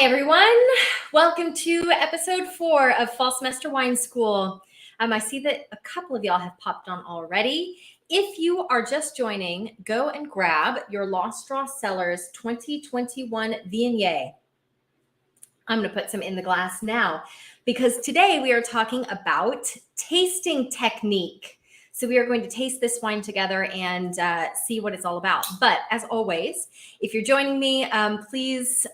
everyone. Welcome to episode 4 of Fall Semester Wine School. I see that a couple of y'all have popped on already. If you are just joining, go and grab your Lost Straw Cellars 2021 Viognier. I'm going to put some in the glass now because today we are talking about tasting technique. So we are going to taste this wine together and see what it's all about. But as always, if you're joining me, please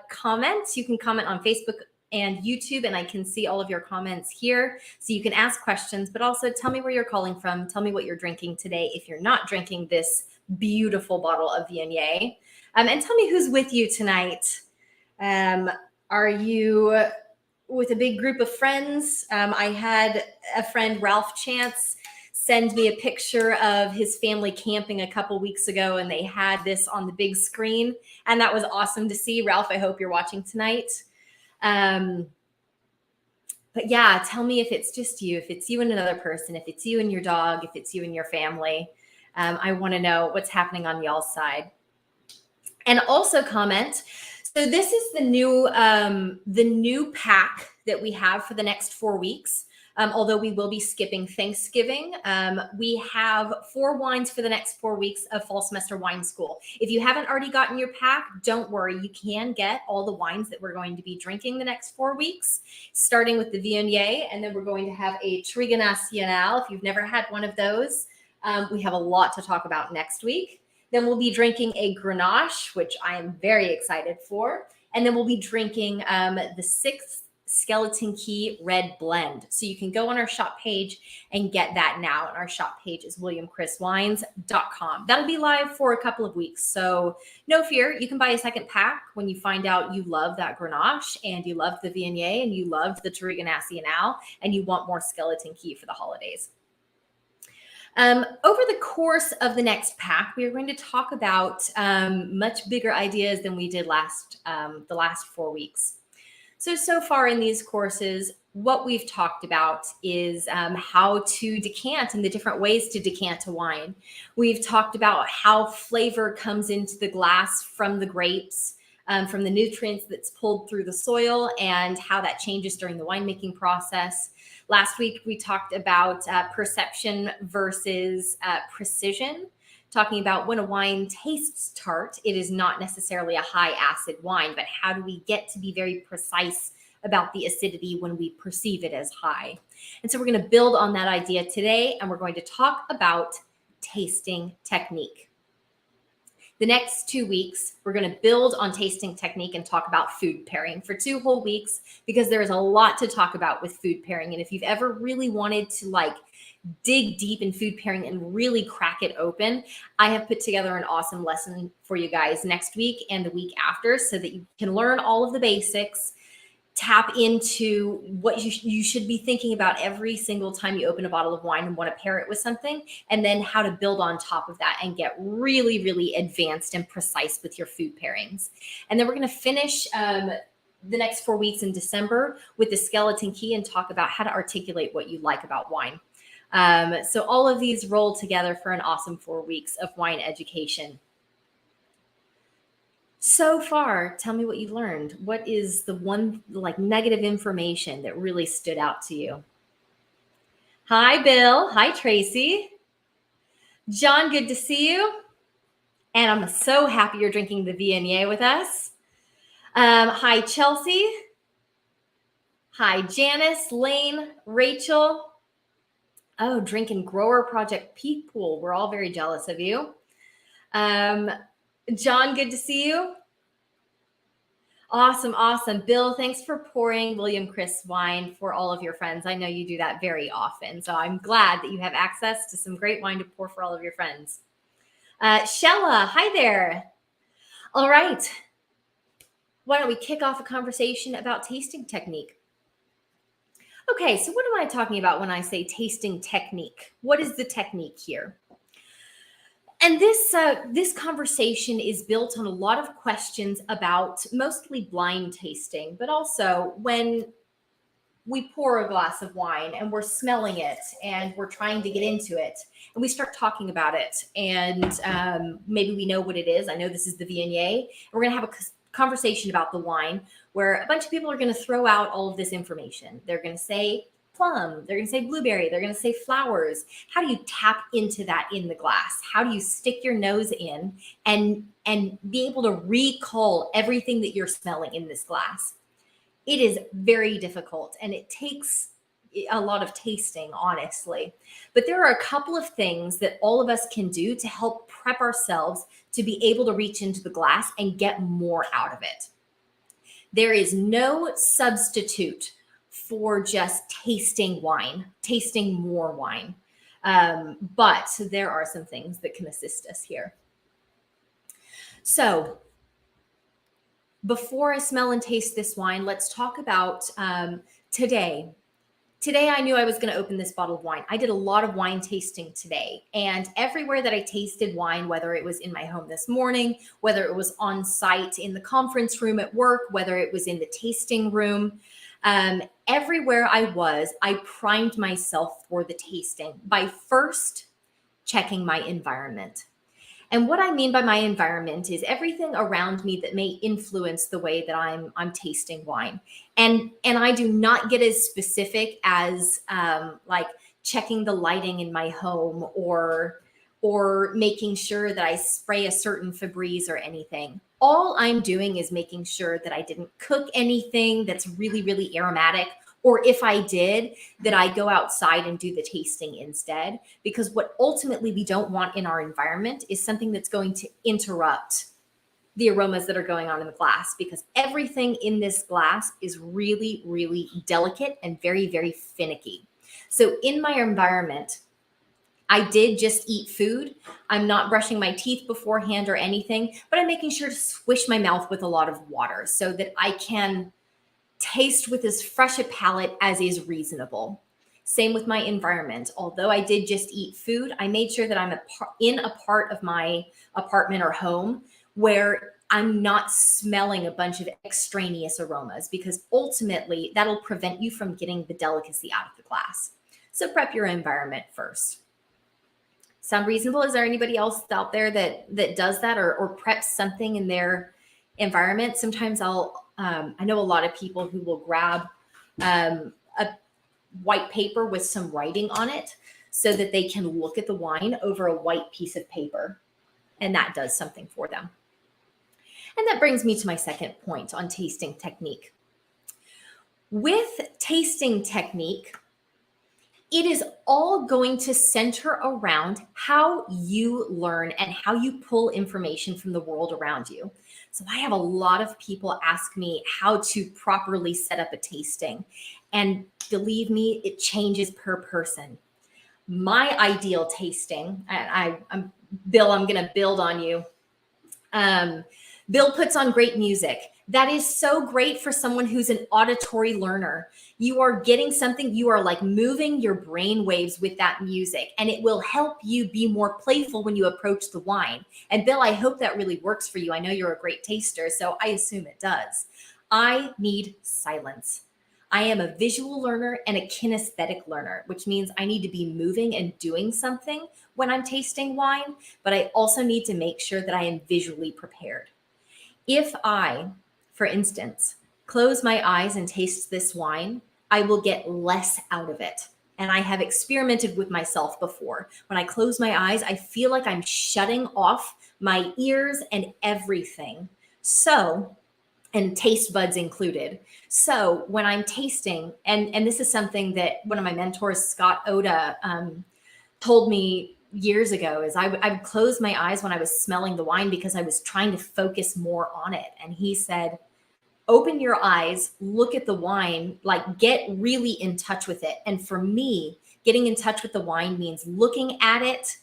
comment. You can comment on Facebook and YouTube, and I can see all of your comments here. So you can ask questions, but also tell me where you're calling from. Tell me what you're drinking today if you're not drinking this beautiful bottle of Viognier. And tell me who's with you tonight. Are you with a big group of friends? I had a friend, Ralph Chance, send me a picture of his family camping a couple weeks ago, and they had this on the big screen, and that was awesome to see. Ralph, I hope you're watching tonight. But yeah, tell me if it's just you, if it's you and another person, if it's you and your dog, if it's you and your family. I want to know what's happening on y'all's side. And also comment. So this is the new pack that we have for the next 4 weeks. Although we will be skipping Thanksgiving, we have 4 wines for the next 4 weeks of Fall Semester Wine School. If you haven't already gotten your pack, don't worry. You can get all the wines that we're going to be drinking the next 4 weeks, starting with the Viognier, and then we're going to have a Touriga Nacional. If you've never had one of those, we have a lot to talk about next week. Then we'll be drinking a Grenache, which I am very excited for. And then we'll be drinking the 6th Skeleton Key Red Blend. So you can go on our shop page and get that now. And our shop page is williamchriswines.com. That'll be live for a couple of weeks. So no fear, you can buy a second pack when you find out you love that Grenache and you love the Viognier and you loved the Touriga Nacional and you want more Skeleton Key for the holidays. Over the course of the next pack, we are going to talk about much bigger ideas than we did the last 4 weeks. So far in these courses, what we've talked about is how to decant and the different ways to decant a wine. We've talked about how flavor comes into the glass from the grapes, from the nutrients that's pulled through the soil, and how that changes during the winemaking process. Last week, we talked about perception versus precision, talking about when a wine tastes tart, it is not necessarily a high acid wine, but how do we get to be very precise about the acidity when we perceive it as high? And so we're going to build on that idea today, and we're going to talk about tasting technique. The next 2 weeks, we're going to build on tasting technique and talk about food pairing for 2 whole weeks, because there is a lot to talk about with food pairing. And if you've ever really wanted to dig deep in food pairing and really crack it open, I have put together an awesome lesson for you guys next week and the week after so that you can learn all of the basics, tap into what you should be thinking about every single time you open a bottle of wine and want to pair it with something, and then how to build on top of that and get really, really advanced and precise with your food pairings. And then we're going to finish the next 4 weeks in December with the Skeleton Key and talk about how to articulate what you like about wine. So all of these roll together for an awesome 4 weeks of wine education. So far, tell me what you learned. What is the one negative information that really stood out to you? Hi, Bill. Hi, Tracy. John, good to see you. And I'm so happy you're drinking the Viognier with us. Hi, Chelsea. Hi, Janice, Lane, Rachel. Oh, drinking Grower Project Peak Pool. We're all very jealous of you. John, good to see you. Awesome, awesome. Bill, thanks for pouring William Chris wine for all of your friends. I know you do that very often, so I'm glad that you have access to some great wine to pour for all of your friends. Shella, hi there. All right. Why don't we kick off a conversation about tasting technique? Okay, so what am I talking about when I say tasting technique? What is the technique here? And this conversation is built on a lot of questions about mostly blind tasting, but also when we pour a glass of wine and we're smelling it and we're trying to get into it and we start talking about it and maybe we know what it is. I know this is the Viognier. And we're going to have a conversation about the wine where a bunch of people are going to throw out all of this information. They're going to say plum, they're going to say blueberry, they're going to say flowers. How do you tap into that in the glass? How do you stick your nose in and be able to recall everything that you're smelling in this glass? It is very difficult, and it takes a lot of tasting, honestly. But there are a couple of things that all of us can do to help prep ourselves to be able to reach into the glass and get more out of it. There is no substitute for just tasting wine, tasting more wine. But there are some things that can assist us here. So before I smell and taste this wine, let's talk about today. Today, I knew I was going to open this bottle of wine. I did a lot of wine tasting today. And everywhere that I tasted wine, whether it was in my home this morning, whether it was on site in the conference room at work, whether it was in the tasting room, everywhere I was, I primed myself for the tasting by first checking my environment. And what I mean by my environment is everything around me that may influence the way that I'm tasting wine. And I do not get as specific as like checking the lighting in my home or making sure that I spray a certain Febreze or anything. All I'm doing is making sure that I didn't cook anything that's really, really aromatic, or if I did, that I go outside and do the tasting instead. Because what ultimately we don't want in our environment is something that's going to interrupt the aromas that are going on in the glass, because everything in this glass is really, really delicate and very, very finicky. So in my environment, I did just eat food. I'm not brushing my teeth beforehand or anything, but I'm making sure to swish my mouth with a lot of water so that I can taste with as fresh a palate as is reasonable. Same with my environment. Although I did just eat food, I made sure that I'm in a part of my apartment or home where I'm not smelling a bunch of extraneous aromas, because ultimately that'll prevent you from getting the delicacy out of the glass. So prep your environment first. Sound reasonable? Is there anybody else out there that does that or preps something in their environment? Sometimes I know a lot of people who will grab a white paper with some writing on it so that they can look at the wine over a white piece of paper, and that does something for them. And that brings me to my second point on tasting technique. With tasting technique, it is all going to center around how you learn and how you pull information from the world around you. So I have a lot of people ask me how to properly set up a tasting. And believe me, it changes per person. My ideal tasting, I'm Bill, I'm going to build on you. Bill puts on great music. That is so great for someone who's an auditory learner. You are getting something, you are like moving your brain waves with that music, and it will help you be more playful when you approach the wine. And Bill, I hope that really works for you. I know you're a great taster, so I assume it does. I need silence. I am a visual learner and a kinesthetic learner, which means I need to be moving and doing something when I'm tasting wine, but I also need to make sure that I am visually prepared. If I, for instance, close my eyes and taste this wine, I will get less out of it. And I have experimented with myself before. When I close my eyes, I feel like I'm shutting off my ears and everything. So, and taste buds included. So when I'm tasting, and this is something that one of my mentors, Scott Oda, told me years ago, is I would close my eyes when I was smelling the wine because I was trying to focus more on it. And he said, open your eyes, look at the wine, like get really in touch with it. And for me, getting in touch with the wine means looking at it,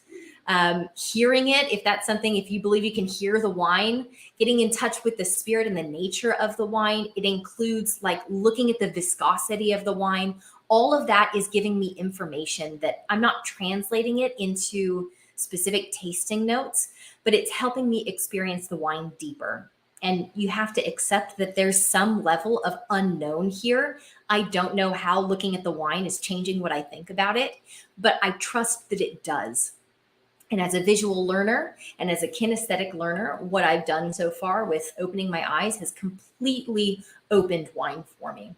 hearing it. If you believe you can hear the wine, getting in touch with the spirit and the nature of the wine. It includes like looking at the viscosity of the wine. All of that is giving me information that I'm not translating it into specific tasting notes, but it's helping me experience the wine deeper. And you have to accept that there's some level of unknown here. I don't know how looking at the wine is changing what I think about it, but I trust that it does. And as a visual learner and as a kinesthetic learner, what I've done so far with opening my eyes has completely opened wine for me.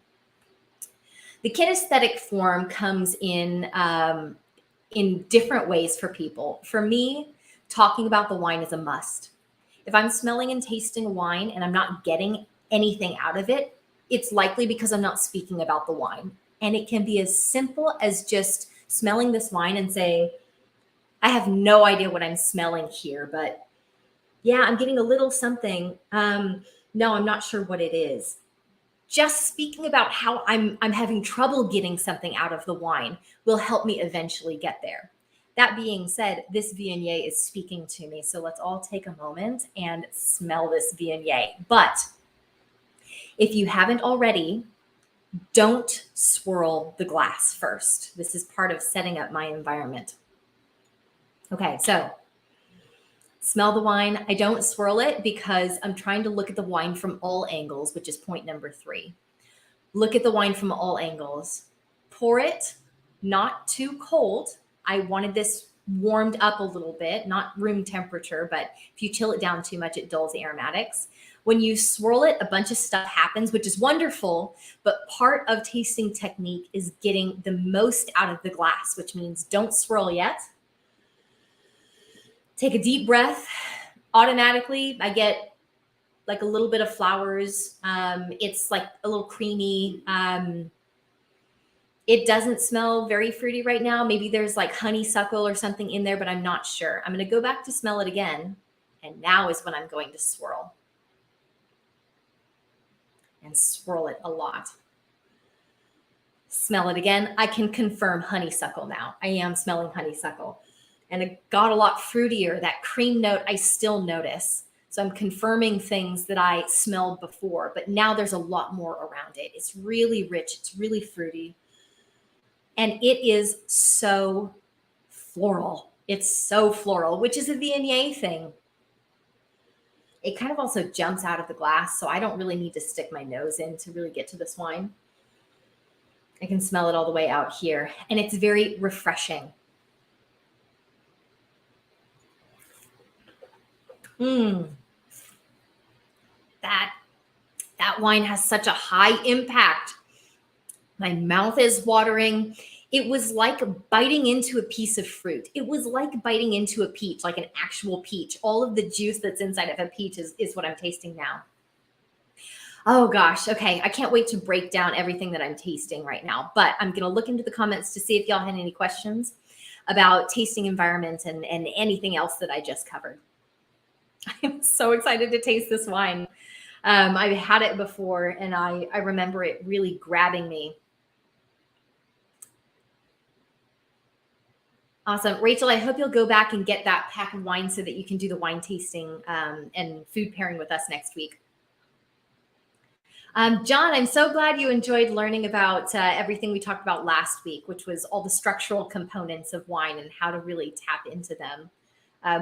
The kinesthetic form comes in different ways for people. For me, talking about the wine is a must. If I'm smelling and tasting wine and I'm not getting anything out of it, it's likely because I'm not speaking about the wine. And it can be as simple as just smelling this wine and saying, I have no idea what I'm smelling here, but yeah, I'm getting a little something. No, I'm not sure what it is. Just speaking about how I'm having trouble getting something out of the wine will help me eventually get there. That being said, this Viognier is speaking to me. So let's all take a moment and smell this Viognier. But if you haven't already, don't swirl the glass first. This is part of setting up my environment. Okay, so smell the wine. I don't swirl it because I'm trying to look at the wine from all angles, which is point number 3. Look at the wine from all angles. Pour it, not too cold. I wanted this warmed up a little bit, not room temperature, but if you chill it down too much, it dulls the aromatics. When you swirl it, a bunch of stuff happens, which is wonderful, but part of tasting technique is getting the most out of the glass, which means don't swirl yet. Take a deep breath. Automatically, I get like a little bit of flowers. It's like a little creamy. It doesn't smell very fruity right now. Maybe there's like honeysuckle or something in there, but I'm not sure. I'm going to go back to smell it again. And now is when I'm going to swirl. And swirl it a lot. Smell it again. I can confirm honeysuckle now. I am smelling honeysuckle. And it got a lot fruitier. That cream note I still notice. So I'm confirming things that I smelled before, but now there's a lot more around it. It's really rich. It's really fruity. And it is so floral. It's so floral, which is a Viognier thing. It kind of also jumps out of the glass, so I don't really need to stick my nose in to really get to this wine. I can smell it all the way out here, and it's very refreshing. That wine has such a high impact. My mouth is watering. It was like biting into a piece of fruit. It was like biting into a peach, like an actual peach. All of the juice that's inside of a peach is what I'm tasting now. Oh gosh, okay. I can't wait to break down everything that I'm tasting right now, but I'm gonna look into the comments to see if y'all had any questions about tasting environments and anything else that I just covered. I'm so excited to taste this wine. I've had it before and I remember it really grabbing me. Awesome. Rachel, I hope you'll go back and get that pack of wine so that you can do the wine tasting and food pairing with us next week. John, I'm so glad you enjoyed learning about everything we talked about last week, which was all the structural components of wine and how to really tap into them.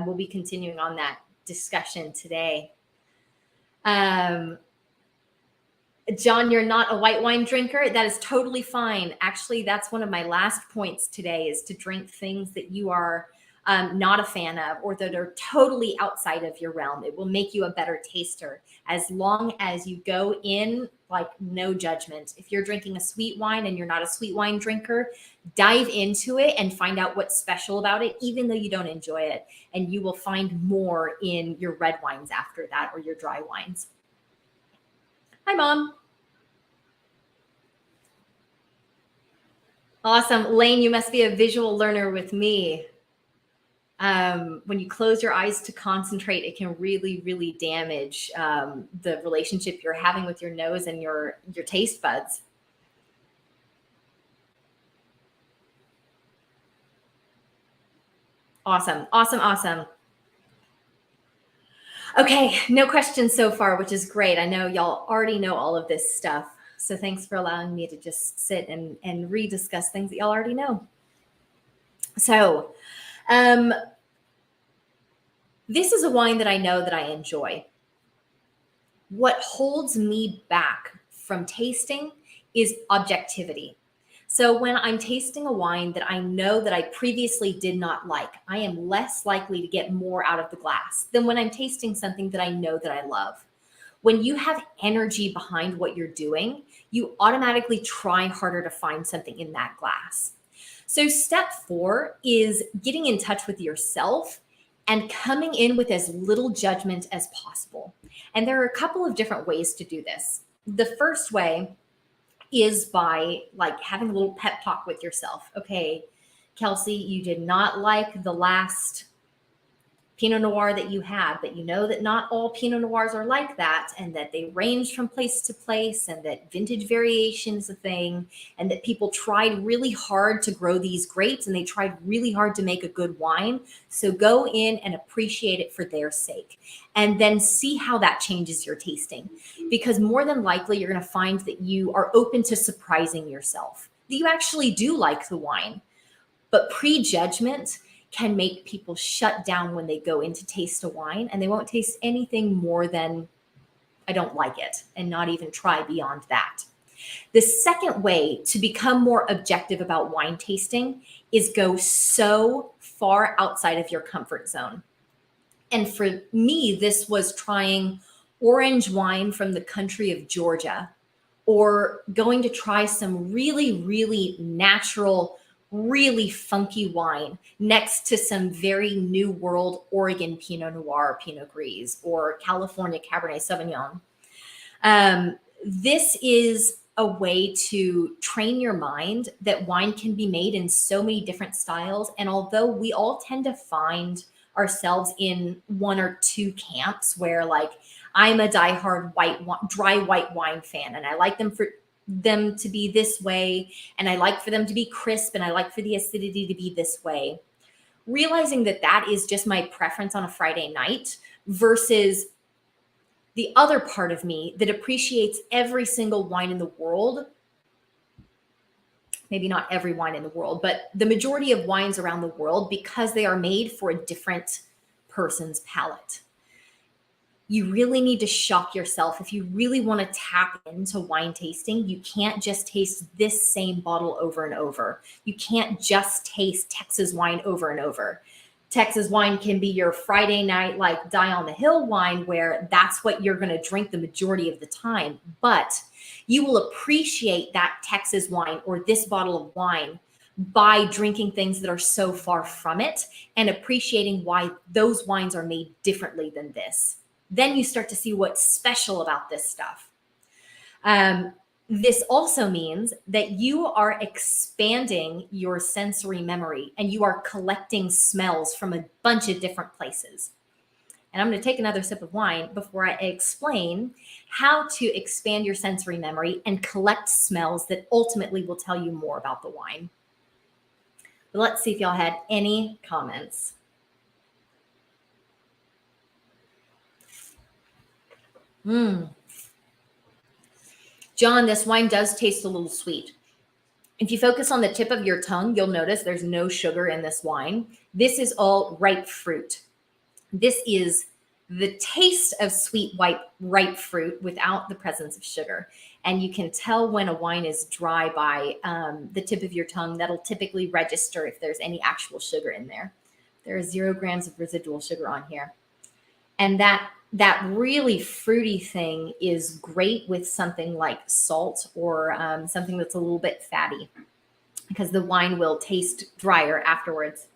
We'll be continuing on that discussion today. John, you're not a white wine drinker. That is totally fine. Actually, that's one of my last points today is to drink things that you are not a fan of or that are totally outside of your realm. It will make you a better taster as long as you go in like no judgment. If you're drinking a sweet wine and you're not a sweet wine drinker, dive into it and find out what's special about it, even though you don't enjoy it. And you will find more in your red wines after that or your dry wines. Hi, Mom. Awesome. Lane, you must be a visual learner with me. When you close your eyes to concentrate, it can really, really damage the relationship you're having with your nose and your taste buds. Awesome. Awesome. Awesome. Okay. No questions so far, which is great. I know y'all already know all of this stuff. So thanks for allowing me to just sit and rediscuss things that y'all already know. So, this is a wine that I know that I enjoy. What holds me back from tasting is objectivity. So when I'm tasting a wine that I know that I previously did not like, I am less likely to get more out of the glass than when I'm tasting something that I know that I love. When you have energy behind what you're doing, you automatically try harder to find something in that glass. So, step 4 is getting in touch with yourself and coming in with as little judgment as possible. And there are a couple of different ways to do this. The first way is by like having a little pep talk with yourself. Okay, Kelsey, you did not like the last Pinot Noir that you had, but you know that not all Pinot Noirs are like that, and that they range from place to place, and that vintage variation is a thing, and that people tried really hard to grow these grapes and they tried really hard to make a good wine. So go in and appreciate it for their sake, and then see how that changes your tasting. Because more than likely, you're going to find that you are open to surprising yourself, that you actually do like the wine. But prejudgment can make people shut down when they go in to taste a wine, and they won't taste anything more than I don't like it, and not even try beyond that. The second way to become more objective about wine tasting is go so far outside of your comfort zone. And for me, this was trying orange wine from the country of Georgia, or going to try some really, really natural, really funky wine next to some very new world Oregon Pinot Noir, Pinot Gris, or California Cabernet Sauvignon. This is a way to train your mind that wine can be made in so many different styles. And although we all tend to find ourselves in one or two camps where, like, I'm a diehard dry white wine fan, and I like them to be this way, and I like for them to be crisp, and I like for the acidity to be this way. Realizing that that is just my preference on a Friday night versus the other part of me that appreciates every single wine in the world. Maybe not every wine in the world, but the majority of wines around the world, because they are made for a different person's palate. You really need to shock yourself. If you really want to tap into wine tasting, you can't just taste this same bottle over and over. You can't just taste Texas wine over and over. Texas wine can be your Friday night, like Die on the Hill wine, where that's what you're going to drink the majority of the time. But you will appreciate that Texas wine or this bottle of wine by drinking things that are so far from it and appreciating why those wines are made differently than this. Then you start to see what's special about this stuff. This also means that you are expanding your sensory memory and you are collecting smells from a bunch of different places. And I'm going to take another sip of wine before I explain how to expand your sensory memory and collect smells that ultimately will tell you more about the wine. But let's see if y'all had any comments. John, this wine does taste a little sweet. If you focus on the tip of your tongue, you'll notice there's no sugar in this wine. This is all ripe fruit. This is the taste of sweet ripe fruit without the presence of sugar. And you can tell when a wine is dry by the tip of your tongue. That'll typically register if there's any actual sugar in there. There are 0 grams of residual sugar on here. And that really fruity thing is great with something like salt or something that's a little bit fatty, because the wine will taste drier afterwards.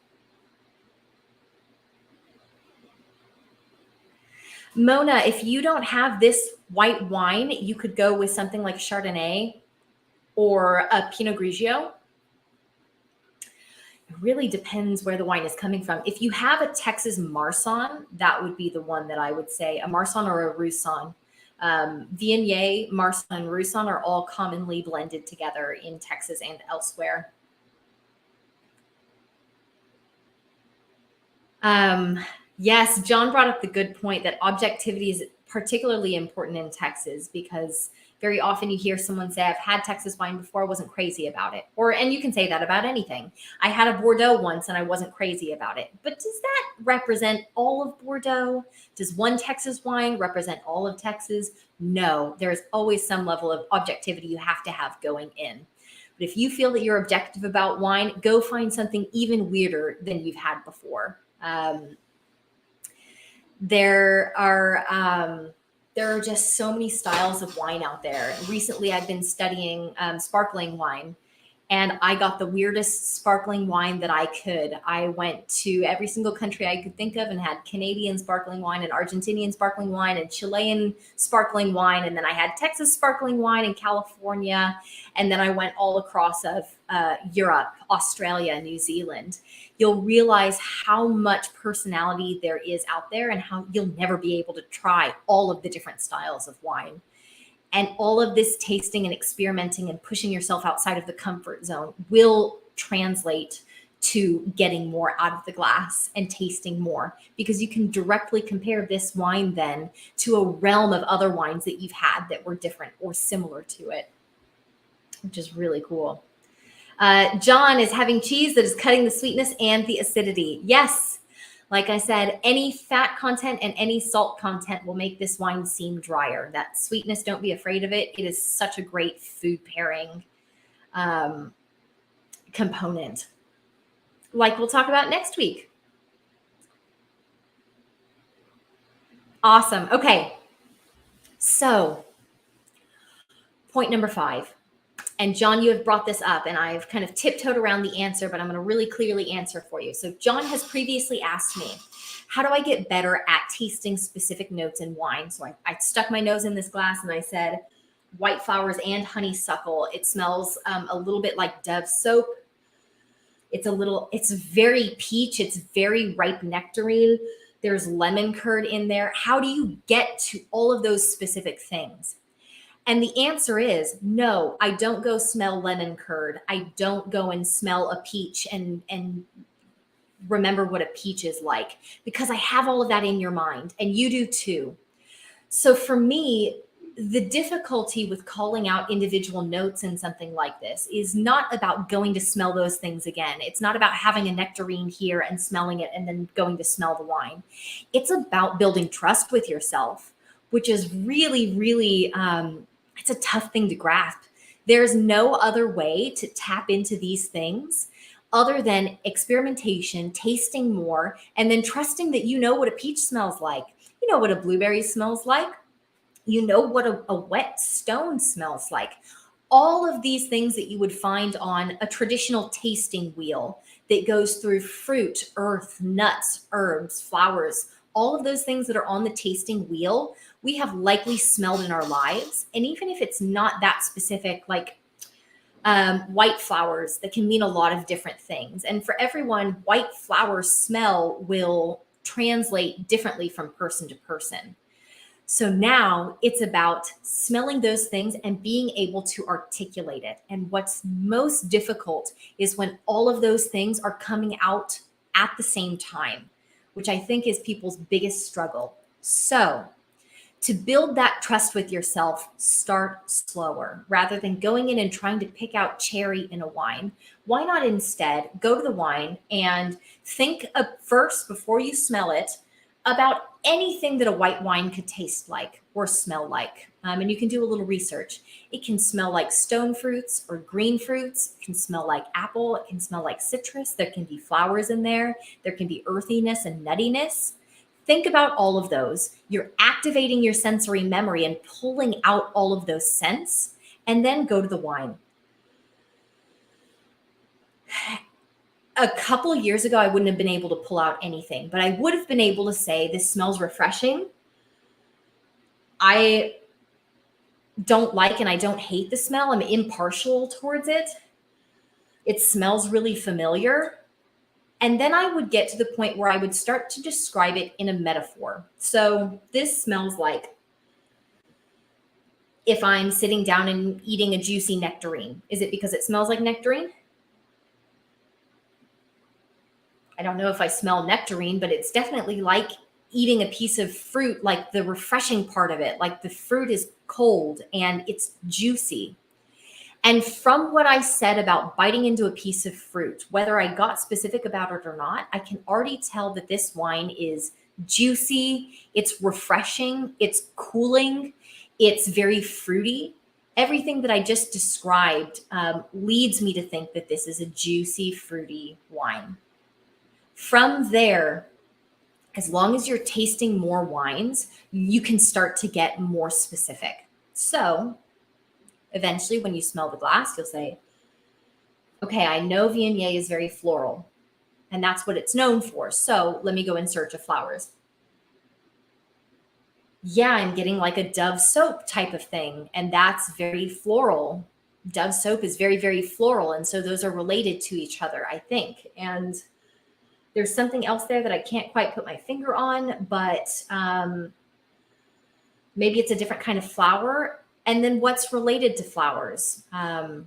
Mona, if you don't have this white wine, you could go with something like Chardonnay or a Pinot Grigio. It really depends where the wine is coming from. If you have a Texas Marsanne, that would be the one that I would say, a Marsanne or a Roussanne. Viognier, Marsanne, and Roussanne are all commonly blended together in Texas and elsewhere. Yes, John brought up the good point that objectivity is particularly important in Texas, because very often you hear someone say, I've had Texas wine before, I wasn't crazy about it. And you can say that about anything. I had a Bordeaux once and I wasn't crazy about it. But does that represent all of Bordeaux? Does one Texas wine represent all of Texas? No, there's always some level of objectivity you have to have going in. But if you feel that you're objective about wine, go find something even weirder than you've had before. There are just so many styles of wine out there. Recently, I've been studying sparkling wine, and I got the weirdest sparkling wine that I could. I went to every single country I could think of and had Canadian sparkling wine and Argentinian sparkling wine and Chilean sparkling wine. And then I had Texas sparkling wine in California. And then I went all across of Europe, Australia, New Zealand. You'll realize how much personality there is out there and how you'll never be able to try all of the different styles of wine. And all of this tasting and experimenting and pushing yourself outside of the comfort zone will translate to getting more out of the glass and tasting more, because you can directly compare this wine then to a realm of other wines that you've had that were different or similar to it, which is really cool. John is having cheese that is cutting the sweetness and the acidity. Yes. Like I said, any fat content and any salt content will make this wine seem drier. That sweetness, don't be afraid of it. It is such a great food pairing component, like we'll talk about next week. Awesome. Okay. So point number 5. And John, you have brought this up, and I've kind of tiptoed around the answer, but I'm going to really clearly answer for you. So John has previously asked me, how do I get better at tasting specific notes in wine? So I stuck my nose in this glass and I said, white flowers and honeysuckle. It smells a little bit like Dove soap. It's very peach. It's very ripe nectarine. There's lemon curd in there. How do you get to all of those specific things? And the answer is no, I don't go smell lemon curd. I don't go and smell a peach and remember what a peach is like, because I have all of that in your mind, and you do too. So for me, the difficulty with calling out individual notes in something like this is not about going to smell those things again. It's not about having a nectarine here and smelling it and then going to smell the wine. It's about building trust with yourself, which is really, really, it's a tough thing to grasp. There's no other way to tap into these things other than experimentation, tasting more, and then trusting that you know what a peach smells like. You know what a blueberry smells like. You know what a wet stone smells like. All of these things that you would find on a traditional tasting wheel that goes through fruit, earth, nuts, herbs, flowers, all of those things that are on the tasting wheel, we have likely smelled in our lives. And even if it's not that specific, like white flowers, that can mean a lot of different things. And for everyone, white flower smell will translate differently from person to person. So now it's about smelling those things and being able to articulate it. And what's most difficult is when all of those things are coming out at the same time, which I think is people's biggest struggle. So to build that trust with yourself, start slower. Rather than going in and trying to pick out cherry in a wine, why not instead go to the wine and think first, before you smell it, about anything that a white wine could taste like or smell like. And you can do a little research. It can smell like stone fruits or green fruits. It can smell like apple. It can smell like citrus. There can be flowers in there. There can be earthiness and nuttiness. Think about all of those. You're activating your sensory memory and pulling out all of those scents, and then go to the wine. A couple of years ago, I wouldn't have been able to pull out anything, but I would have been able to say, this smells refreshing. I don't like and I don't hate the smell. I'm impartial towards it. It smells really familiar. And then I would get to the point where I would start to describe it in a metaphor. So this smells like if I'm sitting down and eating a juicy nectarine. Is it because it smells like nectarine? I don't know if I smell nectarine, but it's definitely like eating a piece of fruit, like the refreshing part of it, like the fruit is cold and it's juicy. And from what I said about biting into a piece of fruit, whether I got specific about it or not, I can already tell that this wine is juicy, it's refreshing, it's cooling, it's very fruity. Everything that I just described leads me to think that this is a juicy, fruity wine. From there, as long as you're tasting more wines, you can start to get more specific. So eventually, when you smell the glass, you'll say, okay, I know Viognier is very floral, and that's what it's known for. So let me go in search of flowers. Yeah, I'm getting like a Dove soap type of thing, and that's very floral. Dove soap is very, very floral. And so those are related to each other, I think. And there's something else there that I can't quite put my finger on, but maybe it's a different kind of flower. And then what's related to flowers? I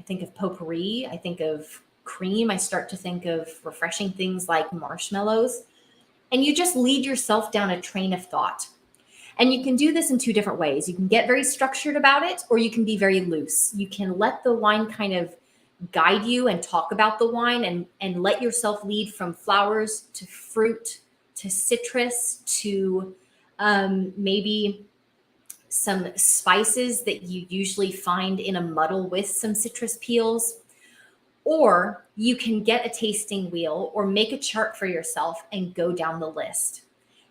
think of potpourri. I think of cream. I start to think of refreshing things like marshmallows. And you just lead yourself down a train of thought. And you can do this in two different ways. You can get very structured about it, or you can be very loose. You can let the wine kind of guide you and talk about the wine, and let yourself lead from flowers to fruit to citrus to maybe some spices that you usually find in a muddle with some citrus peels. Or you can get a tasting wheel or make a chart for yourself and go down the list.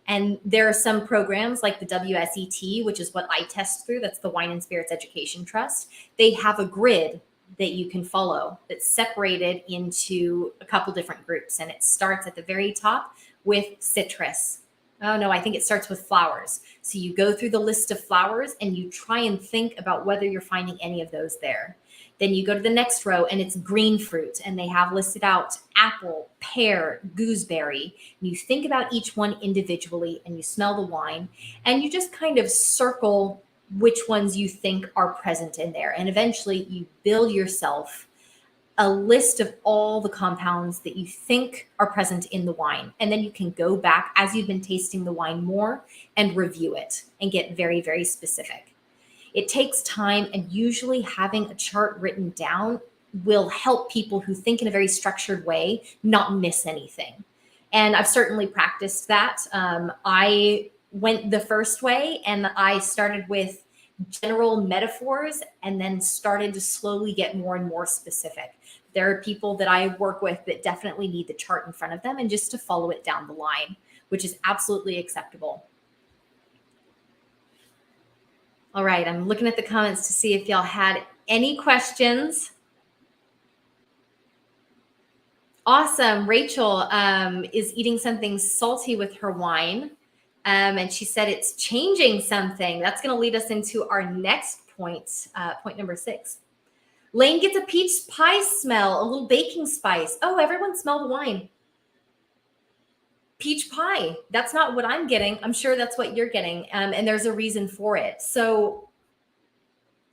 And there are some programs like the WSET, which is what I test through. That's the Wine and Spirits Education Trust. They have a grid that you can follow that's separated into a couple different groups. And it starts at the very top with citrus. Oh no, I think it starts with flowers. So you go through the list of flowers and you try and think about whether you're finding any of those there. Then you go to the next row and it's green fruit, and they have listed out apple, pear, gooseberry. And you think about each one individually and you smell the wine and you just kind of circle which ones you think are present in there. And eventually you build yourself a list of all the compounds that you think are present in the wine. And then you can go back as you've been tasting the wine more and review it and get very, very specific. It takes time, and usually having a chart written down will help people who think in a very structured way not miss anything. And I've certainly practiced that. I went the first way, and I started with general metaphors and then started to slowly get more and more specific. There are people that I work with that definitely need the chart in front of them and just to follow it down the line, which is absolutely acceptable. All right, I'm looking at the comments to see if y'all had any questions. Awesome. Rachel is eating something salty with her wine. And she said it's changing something. That's going to lead us into our next point, point number 6. Lane gets a peach pie smell, a little baking spice. Oh, everyone smell the wine. Peach pie. That's not what I'm getting. I'm sure that's what you're getting. And there's a reason for it. So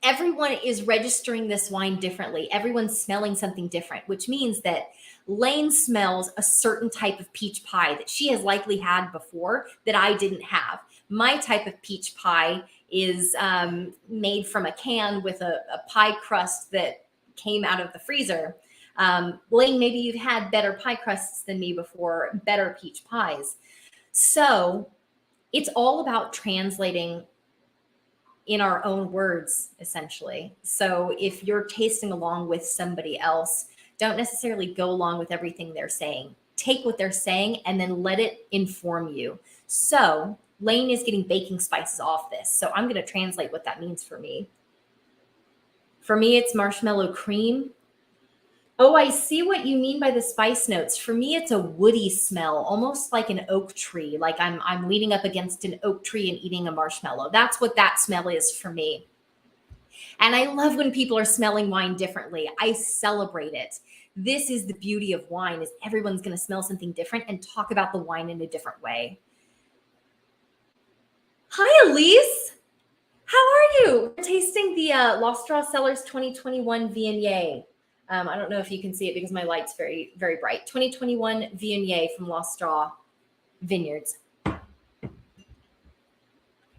everyone is registering this wine differently. Everyone's smelling something different, which means that Lane smells a certain type of peach pie that she has likely had before that I didn't have. My type of peach pie is made from a can with a pie crust that came out of the freezer. Lane, maybe you've had better pie crusts than me before, better peach pies. So it's all about translating in our own words, essentially. So if you're tasting along with somebody else, don't necessarily go along with everything they're saying. Take what they're saying and then let it inform you. So Lane is getting baking spices off this. So I'm going to translate what that means for me. For me, it's marshmallow cream. Oh, I see what you mean by the spice notes. For me, it's a woody smell, almost like an oak tree. Like I'm leaning up against an oak tree and eating a marshmallow. That's what that smell is for me. And I love when people are smelling wine differently. I celebrate it. This is the beauty of wine, is everyone's going to smell something different and talk about the wine in a different way. Hi, Elise. How are you? We're tasting the Lost Straw Cellars 2021 Viognier. I don't know if you can see it because my light's very, very bright. 2021 Viognier from Lost Straw Vineyards.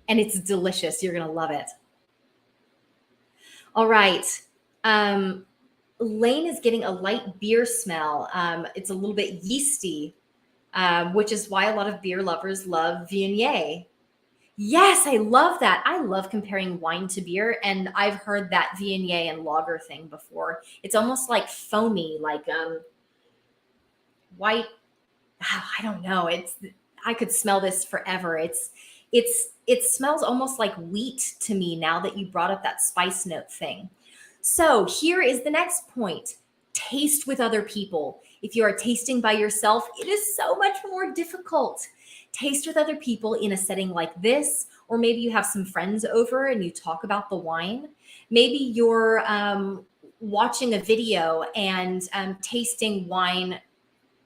And it's delicious. You're going to love it. All right. Lane is getting a light beer smell. It's a little bit yeasty, which is why a lot of beer lovers love Viognier. Yes, I love that. I love comparing wine to beer, and I've heard that Viognier and lager thing before. It's almost like foamy, like white. I don't know. I could smell this forever. It smells almost like wheat to me now that you brought up that spice note thing. So here is the next point. Taste with other people. If you are tasting by yourself, it is so much more difficult. Taste with other people in a setting like this, or maybe you have some friends over and you talk about the wine. Maybe you're watching a video and tasting wine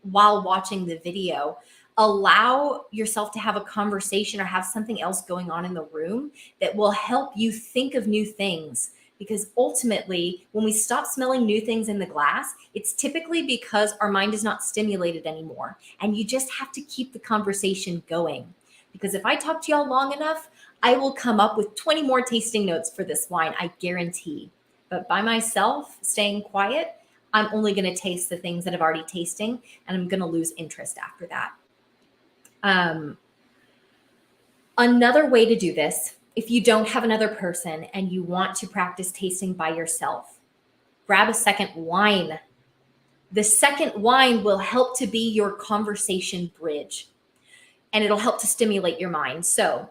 while watching the video. Allow yourself to have a conversation or have something else going on in the room that will help you think of new things. Because ultimately, when we stop smelling new things in the glass, it's typically because our mind is not stimulated anymore. And you just have to keep the conversation going. Because if I talk to y'all long enough, I will come up with 20 more tasting notes for this wine, I guarantee. But by myself, staying quiet, I'm only going to taste the things that I've already tasting, and I'm going to lose interest after that. Another way to do this, if you don't have another person and you want to practice tasting by yourself, grab a second wine. The second wine will help to be your conversation bridge, and it'll help to stimulate your mind. So,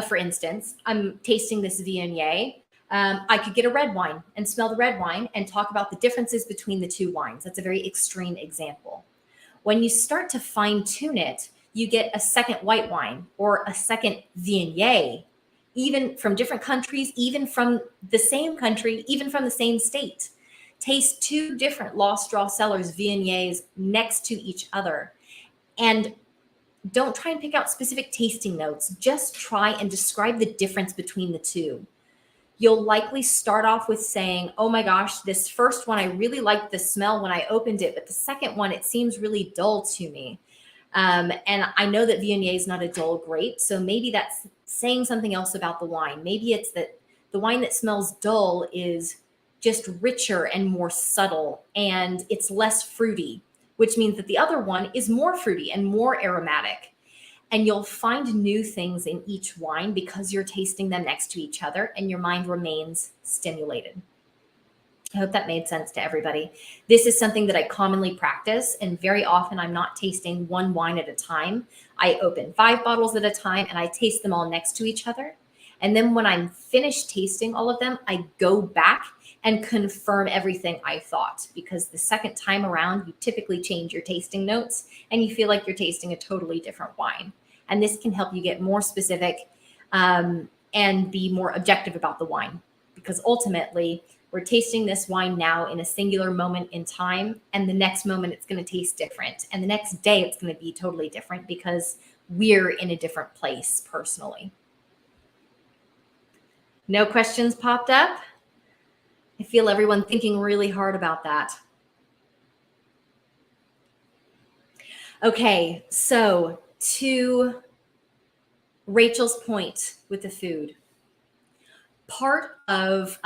for instance, I'm tasting this Viognier. I could get a red wine and smell the red wine and talk about the differences between the two wines. That's a very extreme example. When you start to fine tune it, you get a second white wine or a second Viognier, even from different countries, even from the same country, even from the same state. Taste two different Lost Straw Cellars Viogniers next to each other. And don't try and pick out specific tasting notes. Just try and describe the difference between the two. You'll likely start off with saying, oh my gosh, this first one, I really liked the smell when I opened it, but the second one, it seems really dull to me. And I know that Viognier is not a dull grape, so maybe that's saying something else about the wine. Maybe it's that the wine that smells dull is just richer and more subtle, and it's less fruity, which means that the other one is more fruity and more aromatic. And you'll find new things in each wine because you're tasting them next to each other and your mind remains stimulated. I hope that made sense to everybody. This is something that I commonly practice, and very often I'm not tasting one wine at a time. I open 5 bottles at a time and I taste them all next to each other. And then when I'm finished tasting all of them, I go back and confirm everything I thought, because the second time around, you typically change your tasting notes and you feel like you're tasting a totally different wine. And this can help you get more specific and be more objective about the wine, because ultimately we're tasting this wine now in a singular moment in time, and the next moment it's going to taste different. And the next day it's going to be totally different because we're in a different place personally. No questions popped up? I feel everyone thinking really hard about that. Okay, so to Rachel's point with the food, part of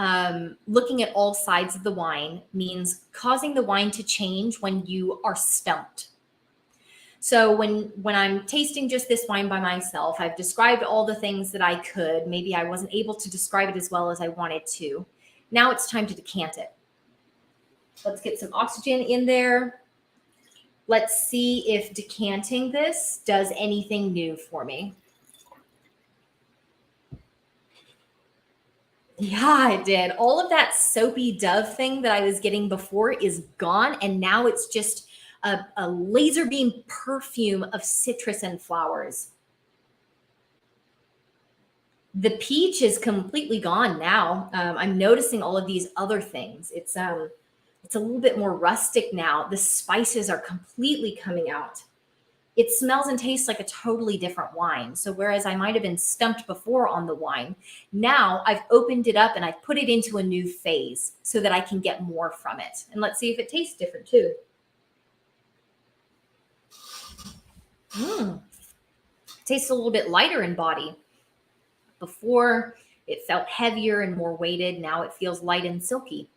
looking at all sides of the wine means causing the wine to change when you are stumped. So when I'm tasting just this wine by myself, I've described all the things that I could. Maybe I wasn't able to describe it as well as I wanted to. Now it's time to decant it. Let's get some oxygen in there. Let's see if decanting this does anything new for me. Yeah, it did. All of that soapy dove thing that I was getting before is gone. And now it's just a laser beam perfume of citrus and flowers. The peach is completely gone now. I'm noticing all of these other things. It's a little bit more rustic now. The spices are completely coming out. It smells and tastes like a totally different wine. So whereas I might have been stumped before on the wine, now I've opened it up and I've put it into a new phase so that I can get more from it. And let's see if it tastes different too. Tastes a little bit lighter in body. Before it felt heavier and more weighted. Now it feels light and silky.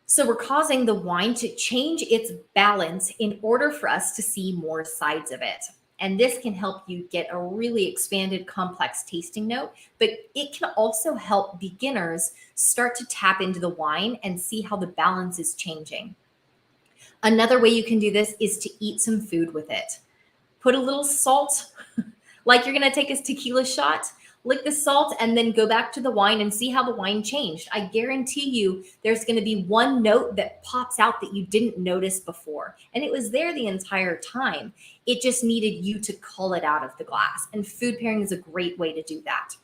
So we're causing the wine to change its balance in order for us to see more sides of it. And this can help you get a really expanded, complex tasting note, but it can also help beginners start to tap into the wine and see how the balance is changing. Another way you can do this is to eat some food with it. Put a little salt, like you're going to take a tequila shot, lick the salt, and then go back to the wine and see how the wine changed. I guarantee you there's going to be one note that pops out that you didn't notice before. And it was there the entire time. It just needed you to cull it out of the glass. And food pairing is a great way to do that.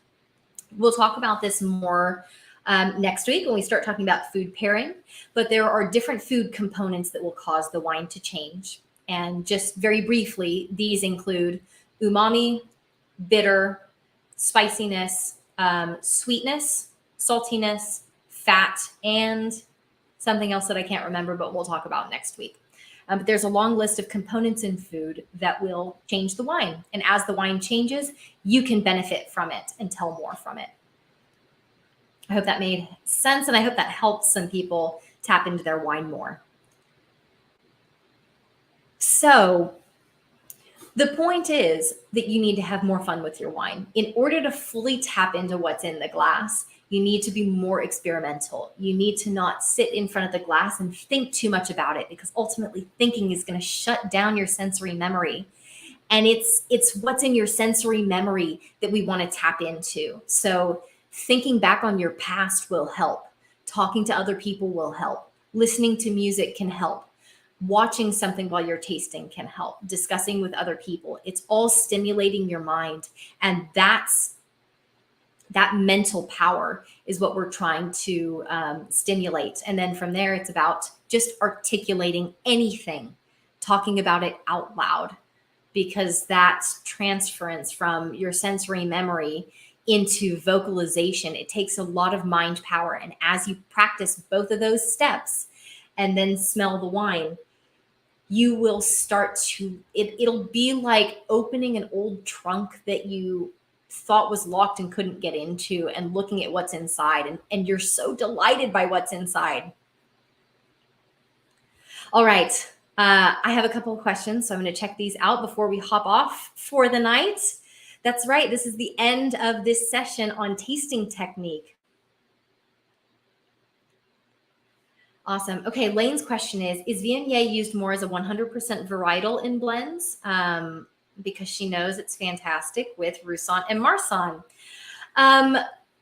We'll talk about this more next week when we start talking about food pairing, but there are different food components that will cause the wine to change. And just very briefly, these include umami, bitter, spiciness, sweetness, saltiness, fat, and something else that I can't remember, but we'll talk about next week. But there's a long list of components in food that will change the wine. And as the wine changes, you can benefit from it and tell more from it. I hope that made sense, and I hope that helps some people tap into their wine more. So the point is that you need to have more fun with your wine. In order to fully tap into what's in the glass, you need to be more experimental. You need to not sit in front of the glass and think too much about it, because ultimately thinking is going to shut down your sensory memory. And it's what's in your sensory memory that we want to tap into. So thinking back on your past will help. Talking to other people will help. Listening to music can help. Watching something while you're tasting can help. Discussing with other people. It's all stimulating your mind. And that mental power is what we're trying to stimulate. And then from there, it's about just articulating anything, talking about it out loud, because that's transference from your sensory memory into vocalization. It takes a lot of mind power. And as you practice both of those steps and then smell the wine, you will start to, it'll be like opening an old trunk that you thought was locked and couldn't get into, and looking at what's inside, and you're so delighted by what's inside. All right. I have a couple of questions, so I'm going to check these out before we hop off for the night. That's right. This is the end of this session on tasting technique. Awesome. Okay, Lane's question is Viognier used more as a 100% varietal in blends? Because she knows it's fantastic with Roussanne and Marsanne.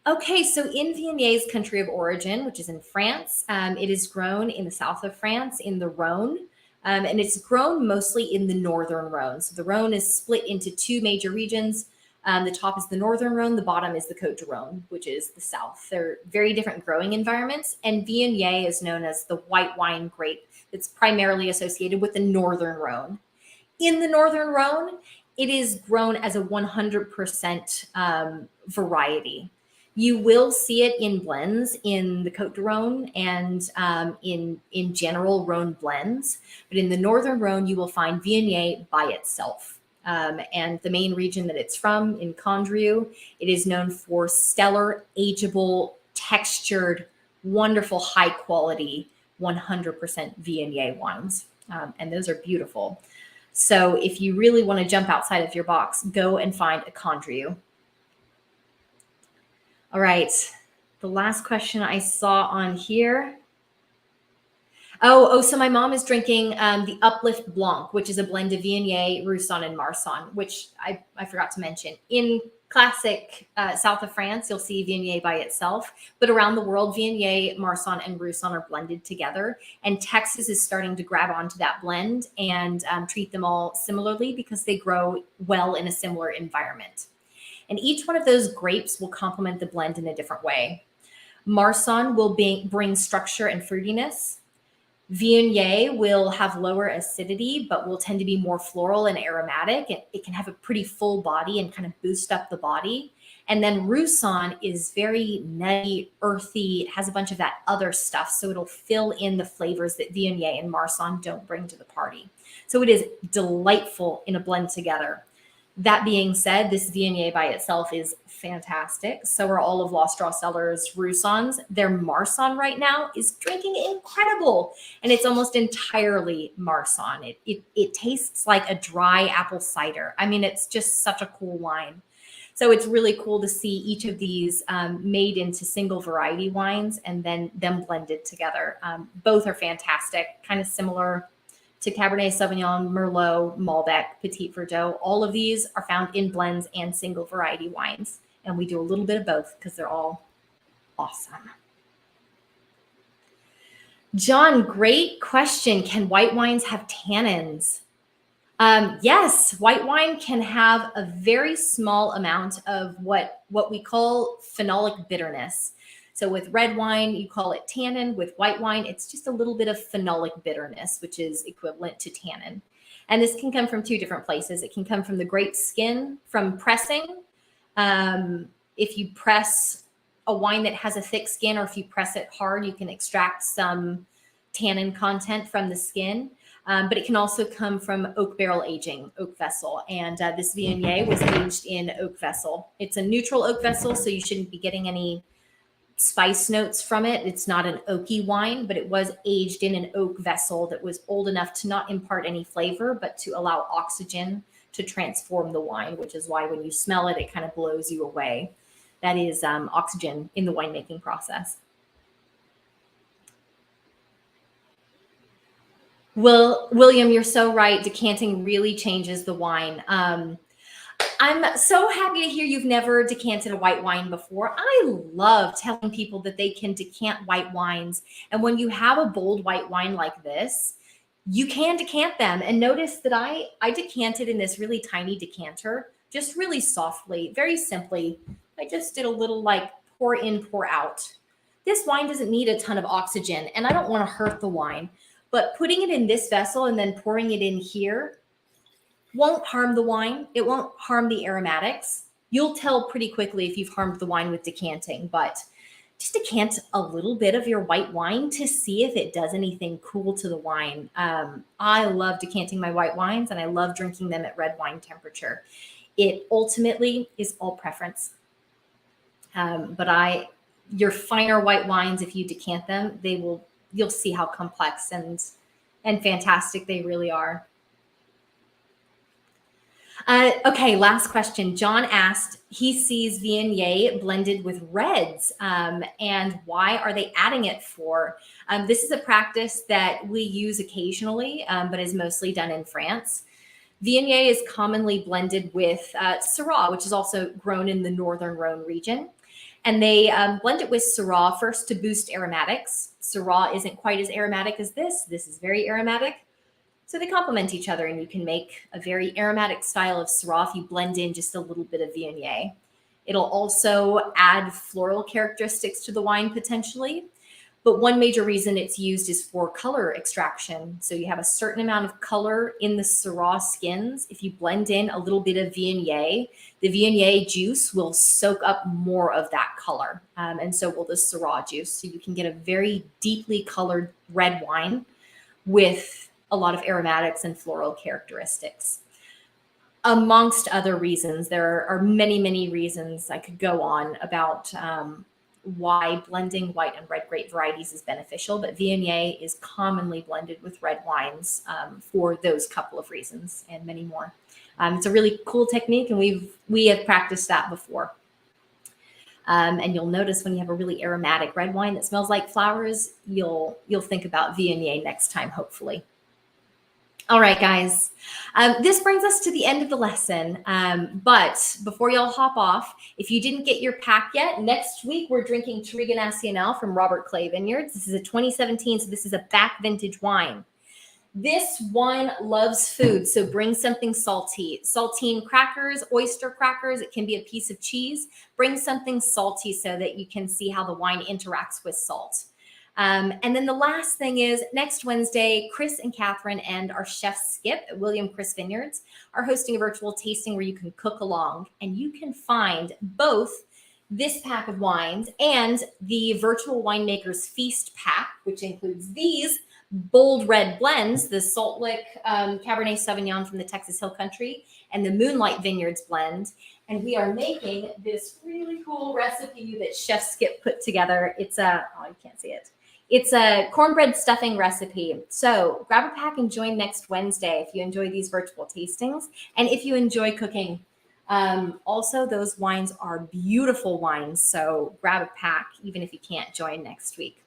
Okay, so in Viognier's country of origin, which is in France, it is grown in the south of France, in the Rhone, and it's grown mostly in the northern Rhone. So the Rhone is split into two major regions. The top is the northern Rhone, the bottom is the Côte du Rhône, which is the south. They're very different growing environments, and Viognier is known as the white wine grape that's primarily associated with the northern Rhone. In the northern Rhone, it is grown as a 100% variety. You will see it in blends in the Côte du Rhône and in general Rhone blends, but in the northern Rhone, you will find Viognier by itself. And the main region that it's from, in Condrieu, it is known for stellar, ageable, textured, wonderful, high quality, 100% Viognier wines. And those are beautiful. So if you really want to jump outside of your box, go and find a Condrieu. All right. The last question I saw on here. So my mom is drinking the Uplift Blanc, which is a blend of Viognier, Roussanne, and Marsanne, which I forgot to mention. In classic south of France, you'll see Viognier by itself, but around the world, Viognier, Marsanne, and Roussanne are blended together. And Texas is starting to grab onto that blend and treat them all similarly because they grow well in a similar environment. And each one of those grapes will complement the blend in a different way. Marsanne will bring structure and fruitiness. Viognier will have lower acidity, but will tend to be more floral and aromatic. It can have a pretty full body and kind of boost up the body. And then Roussanne is very nutty, earthy. It has a bunch of that other stuff, so it'll fill in the flavors that Viognier and Marsanne don't bring to the party. So it is delightful in a blend together. That being said, this Viognier by itself is fantastic. So are all of Lost Straw Cellars Roussan's. Their Marsanne right now is drinking incredible, and it's almost entirely Marsanne. It tastes like a dry apple cider. I mean, it's just such a cool wine. So it's really cool to see each of these made into single variety wines and then them blended together. Both are fantastic, kind of similar to Cabernet Sauvignon, Merlot, Malbec, Petit Verdot. All of these are found in blends and single variety wines. And we do a little bit of both because they're all awesome. John, great question. Can white wines have tannins? Yes, white wine can have a very small amount of what we call phenolic bitterness. So with red wine, you call it tannin. With white wine, it's just a little bit of phenolic bitterness, which is equivalent to tannin. And this can come from two different places. It can come from the grape skin, from pressing. If you press a wine that has a thick skin, or if you press it hard, you can extract some tannin content from the skin. But it can also come from oak barrel aging, oak vessel. And this Viognier was aged in oak vessel. It's a neutral oak vessel, so you shouldn't be getting any spice notes from it. It's not an oaky wine, but it was aged in an oak vessel that was old enough to not impart any flavor, but to allow oxygen to transform the wine, which is why when you smell it, it kind of blows you away. That is oxygen in the winemaking process. William, you're so right. Decanting really changes the wine. I'm so happy to hear you've never decanted a white wine before. I love telling people that they can decant white wines. And when you have a bold white wine like this, you can decant them. And notice that I decanted in this really tiny decanter, just really softly, very simply. I just did a little like pour in, pour out. This wine doesn't need a ton of oxygen, and I don't want to hurt the wine. But putting it in this vessel and then pouring it in here won't harm the wine. It won't harm the aromatics. You'll tell pretty quickly if you've harmed the wine with decanting, but just decant a little bit of your white wine to see if it does anything cool to the wine. I love decanting my white wines, and I love drinking them at red wine temperature. It ultimately is all preference. But your finer white wines, if you decant them, you'll see how complex and fantastic they really are. Okay, last question. John asked, he sees Viognier blended with reds, and why are they adding it for? This is a practice that we use occasionally, but is mostly done in France. Viognier is commonly blended with Syrah, which is also grown in the Northern Rhone region. And they blend it with Syrah first to boost aromatics. Syrah isn't quite as aromatic as this. This is very aromatic. So they complement each other, and you can make a very aromatic style of Syrah if you blend in just a little bit of Viognier. It'll also add floral characteristics to the wine potentially. But one major reason it's used is for color extraction. So you have a certain amount of color in the Syrah skins. If you blend in a little bit of Viognier, the Viognier juice will soak up more of that color. And so will the Syrah juice. So you can get a very deeply colored red wine with a lot of aromatics and floral characteristics. Amongst other reasons, there are many, many reasons I could go on about why blending white and red grape varieties is beneficial, but Viognier is commonly blended with red wines for those couple of reasons and many more. It's a really cool technique, and we have practiced that before. And you'll notice when you have a really aromatic red wine that smells like flowers, you'll think about Viognier next time, hopefully. All right, guys, this brings us to the end of the lesson. But before y'all hop off, if you didn't get your pack yet, next week we're drinking Touriga Nacional from Robert Clay Vineyards. This is a 2017, so this is a back vintage wine. This wine loves food, so bring something salty. Saltine crackers, oyster crackers, it can be a piece of cheese. Bring something salty so that you can see how the wine interacts with salt. And then the last thing is next Wednesday, Chris and Catherine and our chef Skip at William Chris Vineyards are hosting a virtual tasting where you can cook along, and you can find both this pack of wines and the Virtual Winemakers Feast pack, which includes these bold red blends, the Salt Lick Cabernet Sauvignon from the Texas Hill Country and the Moonlight Vineyards blend. And we are making this really cool recipe that Chef Skip put together. It's you can't see it. It's a cornbread stuffing recipe. So grab a pack and join next Wednesday if you enjoy these virtual tastings and if you enjoy cooking. Also, those wines are beautiful wines. So grab a pack even if you can't join next week.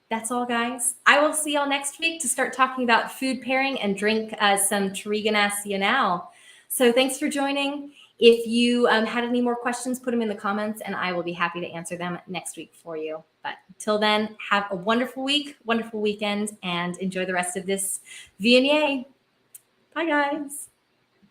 That's all, guys. I will see y'all next week to start talking about food pairing and drink some Touriga Nacional. So thanks for joining. If you had any more questions, put them in the comments and I will be happy to answer them next week for you. But till then, have a wonderful week, wonderful weekend, and enjoy the rest of this Viognier. Bye, guys.